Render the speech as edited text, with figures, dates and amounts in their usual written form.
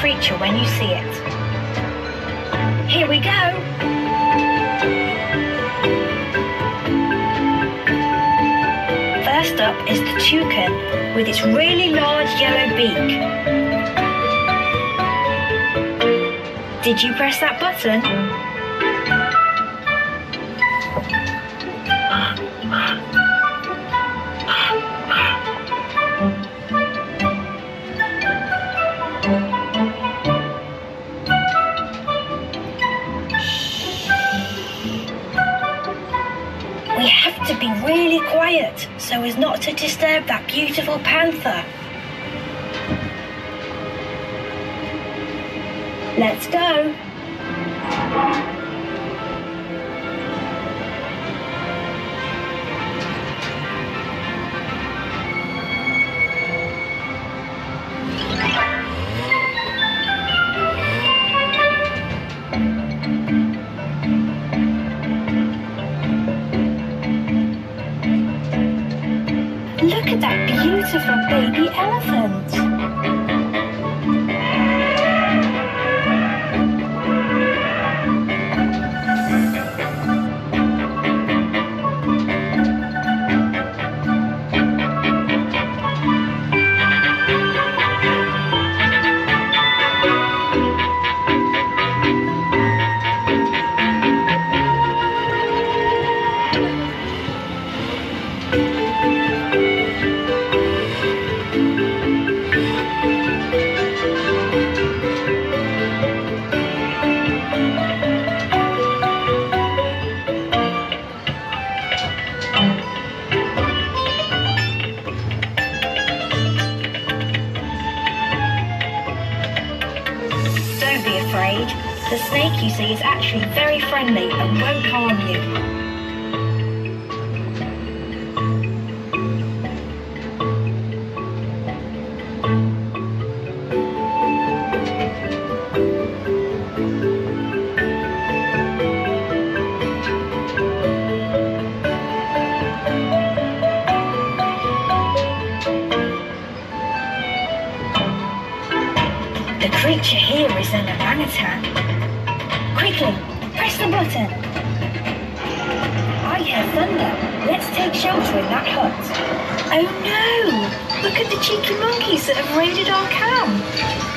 creature when you see it. Here we go! First up is the toucan with its really large yellow beak. Did you press that button? We have to be really quiet so as not to disturb that beautiful panther. Let's go. Look at that beautiful baby elephant. Don't be afraid. The snake you see is actually very friendly and won't harm you. The creature here is an orangutan. Quickly, press the button. I hear thunder. Let's take shelter in that hut. Oh no! Look at the cheeky monkeys that have raided our camp.